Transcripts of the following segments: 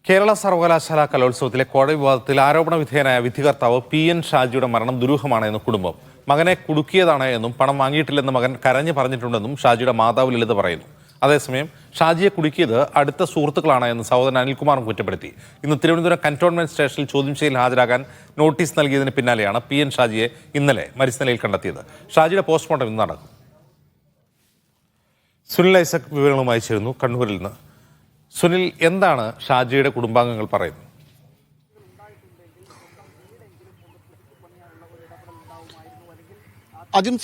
കേരള സർവകലാശാല കലോത്സവത്തിലെ കോഴ വിവാദത്തിൽ ആരോപണ വിധേയനായ വിധികർത്താവ് PN ഷാജിയുടെ മരണം ദുരൂഹമാണെന്ന് കുടുംബം. മകനെ കുടുക്കിയതാണ് എന്നും പണം വാങ്ങിയിട്ടില്ലെന്ന് മകൻ കരഞ്ഞു പറഞ്ഞിട്ടുണ്ടെന്നും ഷാജിയുടെ മാതാവ് ലളിത പറയുന്നു. അതേസമയം ഷാജിയെ കുടുക്കിയത് അടുത്ത സുഹൃത്തുക്കളാണ് എന്ന് സഹോദരൻ അനിൽകുമാറും കുറ്റപ്പെടുത്തി. ഇന്ന് തിരുവനന്തപുരം കന്റോൺമെന്റ് സ്റ്റേഷനിൽ ചോദ്യം ചെയ്യൽ ഹാജരാകാൻ നോട്ടീസ് നൽകിയതിന് പിന്നാലെയാണ് PN ഷാജിയെ ഇന്നലെ മരിച്ച നിലയിൽ കണ്ടെത്തിയത്. ഷാജിയുടെ പോസ്റ്റ്മോർട്ടം ഇന്ന് നടക്കും. സുനിൽ ഐസക് വിവരങ്ങളുമായി ചേരുന്നു കണ്ണൂരിൽ നിന്ന്. സുനിൽ, എന്താണ് ഷാജിയുടെ കുടുംബാംഗങ്ങൾ പറയുന്നത്? ആദ്യം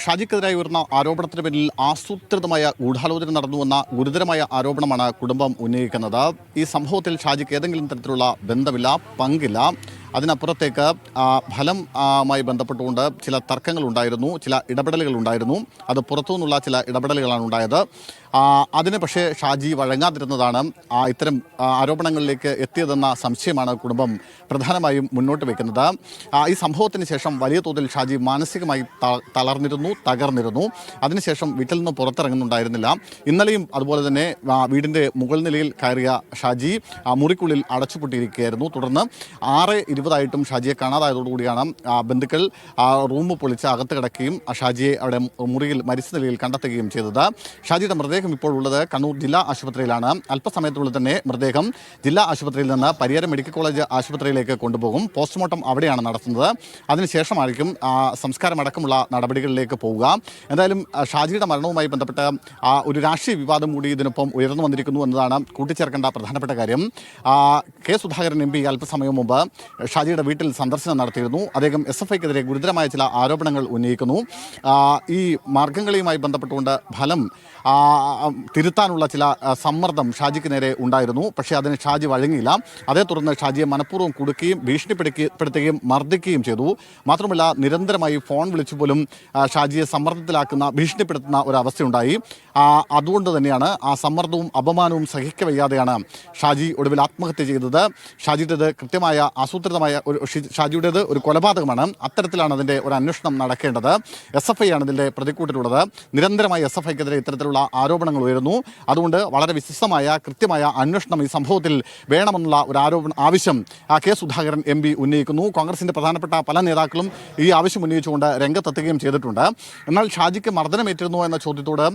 ഷാജിക്കെതിരായി ഉയർന്ന ആരോപണത്തിന് പിന്നിൽ ആസൂത്രിതമായ ഗൂഢാലോചന നടന്നുവെന്ന ഗുരുതരമായ ആരോപണമാണ് കുടുംബം ഉന്നയിക്കുന്നത്. ഈ സംഭവത്തിൽ ഷാജിക്ക് ഏതെങ്കിലും തരത്തിലുള്ള ബന്ധമില്ല, പങ്കില്ല. അതിനപ്പുറത്തേക്ക് ഫലമായി ബന്ധപ്പെട്ടുകൊണ്ട് ചില തർക്കങ്ങളുണ്ടായിരുന്നു, ചില ഇടപെടലുകളുണ്ടായിരുന്നു. അത് പുറത്തുനിന്നുള്ള ചില ഇടപെടലുകളാണ് ഉണ്ടായത്. അതിന് പക്ഷേ ഷാജി വഴങ്ങാതിരുന്നതാണ് ഇത്തരം ആരോപണങ്ങളിലേക്ക് എത്തിയതെന്ന സംശയമാണ് കുടുംബം പ്രധാനമായും മുന്നോട്ട് വയ്ക്കുന്നത്. ഈ സംഭവത്തിന് ശേഷം വലിയ തോതിൽ ഷാജി മാനസികമായി തകർന്നിരുന്നു. അതിനുശേഷം വീട്ടിൽ നിന്ന് പുറത്തിറങ്ങുന്നുണ്ടായിരുന്നില്ല. ഇന്നലെയും അതുപോലെ തന്നെ വീടിൻ്റെ മുകൾ നിലയിൽ കയറിയ ഷാജി മുറിക്കുള്ളിൽ അടച്ചുപൂട്ടിയിരിക്കുകയായിരുന്നു. തുടർന്ന് 6:20 ഷാജിയെ കാണാതായതോടുകൂടിയാണ് ബന്ധുക്കൾ റൂം പൊളിച്ച് അകത്ത് കിടക്കുകയും ഷാജിയെ അവിടെ മുറിയിൽ മരിച്ച നിലയിൽ കണ്ടെത്തുകയും ചെയ്തത്. ഷാജിയുടെ മൃതദേഹം ഇപ്പോൾ ഉള്ളത് കണ്ണൂർ ജില്ലാ ആശുപത്രിയിലാണ്. അല്പസമയത്തിനുള്ളിൽ തന്നെ മൃതദേഹം ജില്ലാ ആശുപത്രിയിൽ നിന്ന് പരിയാരം മെഡിക്കൽ കോളേജ് ആശുപത്രിയിലേക്ക് കൊണ്ടുപോകും. പോസ്റ്റ്മോർട്ടം അവിടെയാണ് നടത്തുന്നത്. അതിനുശേഷമായിരിക്കും സംസ്കാരമടക്കമുള്ള നടപടികളിലേക്ക് പോവുക. എന്തായാലും ഷാജിയുടെ മരണവുമായി ബന്ധപ്പെട്ട ഒരു രാഷ്ട്രീയ വിവാദം കൂടി ഇതിനൊപ്പം ഉയർന്നു വന്നിരിക്കുന്നു എന്നതാണ് കൂട്ടിച്ചേർക്കേണ്ട പ്രധാനപ്പെട്ട കാര്യം. കെ സുധാകരൻ MP അല്പസമയം മുമ്പ് ഷാജിയുടെ വീട്ടിൽ സന്ദർശനം നടത്തിയിരുന്നു. അദ്ദേഹം SFIക്കെതിരെ ഗുരുതരമായ ചില ആരോപണങ്ങൾ ഉന്നയിക്കുന്നു. ഈ മാർഗംകളിയുമായി ബന്ധപ്പെട്ടുകൊണ്ട് ഫലം തിരുത്താനുള്ള ചില സമ്മർദ്ദം ഷാജിക്ക് നേരെ ഉണ്ടായിരുന്നു. പക്ഷേ അതിന് ഷാജി വഴങ്ങിയില്ല. അതേ തുടർന്ന് ഷാജിയെ മനഃപൂർവ്വം കുടുക്കുകയും ഭീഷണിപ്പെടുത്തുകയും മർദ്ദിക്കുകയും ചെയ്തു. മാത്രമല്ല നിരന്തരമായി ഫോൺ വിളിച്ചു പോലും ഷാജിയെ സമ്മർദ്ദത്തിലാക്കുന്ന, ഭീഷണിപ്പെടുത്തുന്ന ഒരവസ്ഥയുണ്ടായി. അതുകൊണ്ട് തന്നെയാണ് ആ സമ്മർദ്ദവും അപമാനവും സഹിക്കവയ്യാതെയാണ് ഷാജി ഒടുവിൽ ആത്മഹത്യ ചെയ്തത്. ഷാജിയുടേത് കൃത്യമായ ആസൂത്രിതമായ ഷാജിയുടേത് ഒരു കൊലപാതകമാണ്. അത്തരത്തിലാണ് അതിൻ്റെ ഒരു അന്വേഷണം നടക്കേണ്ടത്. SFI ആണ് ഇതിൻ്റെ പ്രതിക്കൂട്ടിലുള്ളത്. നിരന്തരമായി SFIക്കെതിരെ ഇത്തരത്തിലുള്ള ആരോപണങ്ങൾ ഉയരുന്നു. അതുകൊണ്ട് വളരെ വിശദമായ കൃത്യമായ അന്വേഷണം ഈ സംഭവത്തിൽ വേണമെന്നുള്ള ഒരു ആവശ്യം കെ സുധാകരൻ MP ഉന്നയിക്കുന്നു. കോൺഗ്രസിൻ്റെ പ്രധാനപ്പെട്ട പല നേതാക്കളും ഈ ആവശ്യം ഉന്നയിച്ചുകൊണ്ട് രംഗത്തെത്തുകയും ചെയ്തിട്ടുണ്ട്. എന്നാൽ ഷാജിക്ക് മർദ്ദനമേറ്റിരുന്നോ എന്ന ചോദ്യത്തോട്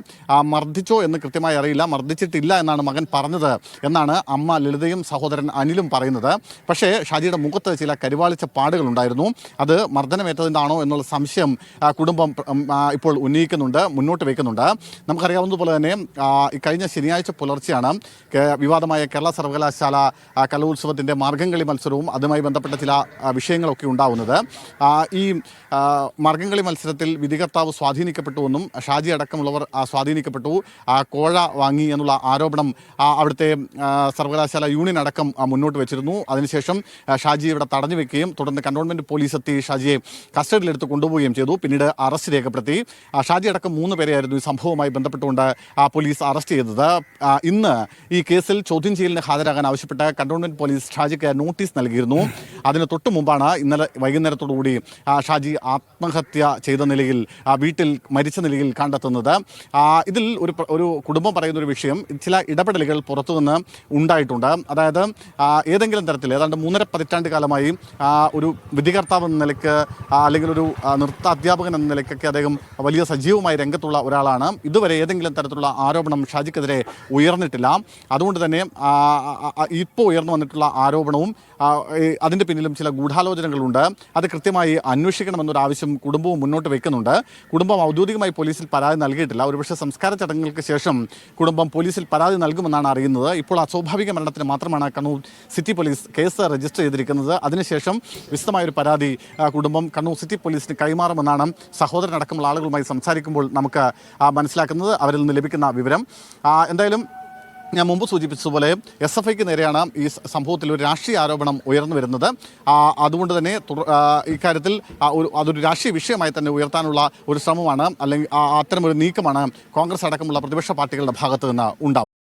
മർദ്ദിച്ചോ എന്ന് കൃത്യമായി അറിയില്ല, മർദ്ദിച്ചിട്ടില്ല എന്നാണ് മകൻ പറഞ്ഞത് എന്നാണ് അമ്മ ലളിതയും സഹോദരൻ അനിലും പറയുന്നത്. പക്ഷേ ഷാജിയുടെ മുഖത്ത് ചില കരിവാളിച്ച പാടുകളുണ്ടായിരുന്നു. അത് മർദ്ദനമേറ്റതിൻ്റെയാണോ എന്നുള്ള സംശയം കുടുംബം ഇപ്പോൾ ഉന്നയിക്കുന്നുണ്ട്, മുന്നോട്ട് വയ്ക്കുന്നുണ്ട്. നമുക്കറിയാവുന്നതുപോലെ തന്നെ കഴിഞ്ഞ ശനിയാഴ്ച പുലർച്ചെയാണ് വിവാദമായ കേരള സർവകലാശാല കലോത്സവത്തിൻ്റെ മാർഗംകളി മത്സരവും അതുമായി ബന്ധപ്പെട്ട ചില വിഷയങ്ങളൊക്കെ ഉണ്ടാവുന്നത്. ഈ മാർഗംകളി മത്സരത്തിൽ വിധികർത്താവ് സ്വാധീനിക്കപ്പെട്ടുവെന്നും ഷാജി അടക്കമുള്ളവർ സ്വാധീനിക്കപ്പെട്ടു, കോഴ വാങ്ങി എന്നുള്ള ആരോപണം അവിടുത്തെ സർവകലാശാല യൂണിയൻ അടക്കം മുന്നോട്ട് വെച്ചിരുന്നു. അതിനുശേഷം ഷാജി ഇവിടെ തടഞ്ഞു വെക്കുകയും തുടർന്ന് കന്റോൺമെൻറ്റ് പോലീസ് എത്തി ഷാജിയെ കസ്റ്റഡിയിലെടുത്ത് കൊണ്ടുപോവുകയും ചെയ്തു. പിന്നീട് അറസ്റ്റ് രേഖപ്പെടുത്തി. ഷാജി അടക്കം 3 പേരെയായിരുന്നു ഈ സംഭവവുമായി ബന്ധപ്പെട്ടുകൊണ്ട് പോലീസ് അറസ്റ്റ് ചെയ്തത്. ഇന്ന് ഈ കേസിൽ ചോദ്യം ചെയ്യലിന് ഹാജരാകാൻ ആവശ്യപ്പെട്ട് കന്റോൺമെൻറ്റ് പോലീസ് ഷാജിക്ക് നോട്ടീസ് നൽകിയിരുന്നു. അതിന് തൊട്ടു മുമ്പാണ് ഇന്നലെ വൈകുന്നേരത്തോടുകൂടി ഷാജി ആത്മഹത്യ ചെയ്ത നിലയിൽ വീട്ടിൽ മരിച്ച നിലയിൽ കണ്ടെത്തുന്നത്. ഇതിൽ ഒരു കുടുംബം പറയുന്നൊരു വിഷയം, ചില ഇടപെടലുകൾ പുറത്തുനിന്ന് ഉണ്ടായിട്ടുണ്ട്. അതായത് ഏതെങ്കിലും തരത്തിൽ ഏതാണ്ട് 3.5 പതിറ്റാണ്ട് കാലമായി ഒരു വിധികർത്താവ് എന്ന നിലയ്ക്ക് അല്ലെങ്കിൽ ഒരു നൃത്ത അധ്യാപകൻ എന്ന നിലയ്ക്കൊക്കെ അദ്ദേഹം വലിയ സജീവമായി രംഗത്തുള്ള ഒരാളാണ്. ഇതുവരെ ഏതെങ്കിലും തരത്തിലുള്ള ആരോപണം ഷാജിക്കെതിരെ ഉയർന്നിട്ടില്ല. അതുകൊണ്ട് തന്നെ ഇപ്പോൾ ഉയർന്നു വന്നിട്ടുള്ള ആരോപണവും അതിൻ്റെ പിന്നിലും ചില ഗൂഢാലോചനകളുണ്ട്. അത് കൃത്യമായി അന്വേഷിക്കണമെന്നൊരാവശ്യം കുടുംബവും മുന്നോട്ട് വയ്ക്കുന്നുണ്ട്. കുടുംബം ഔദ്യോഗികമായി പോലീസിൽ പരാതി നൽകിയിട്ടില്ല. ഒരുപക്ഷെ സംസ്കാര ചടങ്ങുകൾക്ക് ശേഷം കുടുംബം പോലീസിൽ പരാതി നൽകുമെന്നാണ് അറിയുന്നത്. ഇപ്പോൾ അസ്വാഭാവിക മരണത്തിന് മാത്രമാണ് Kannur city police case register ചെയ്തിരിക്കുന്നത്. അതിനുശേഷം വിശദമായൊരു പരാതി കുടുംബം കണ്ണൂർ സിറ്റി പോലീസിന് കൈമാറുമെന്നാണ് സഹോദരനടക്കമുള്ള ആളുകളുമായി സംസാരിക്കുമ്പോൾ നമുക്ക് മനസ്സിലാക്കുന്നത്, അവരിൽ നിന്ന് ലഭിക്കുന്ന വിവരം. എന്തായാലും ഞാൻ മുമ്പ് സൂചിപ്പിച്ചതുപോലെ SFIക്ക് നേരെയാണ് ഈ സംഭവത്തിൽ ഒരു രാഷ്ട്രീയ ആരോപണം ഉയർന്നു വരുന്നത്. അതുകൊണ്ട് തന്നെ ഇക്കാര്യത്തിൽ അതൊരു രാഷ്ട്രീയ വിഷയമായി തന്നെ ഉയർത്താനുള്ള ഒരു ശ്രമമാണ്, അല്ലെങ്കിൽ അത്തരമൊരു നീക്കമാണ് കോൺഗ്രസ് അടക്കമുള്ള പ്രതിപക്ഷ പാർട്ടികളുടെ ഭാഗത്ത് നിന്ന് ഉണ്ടാവും.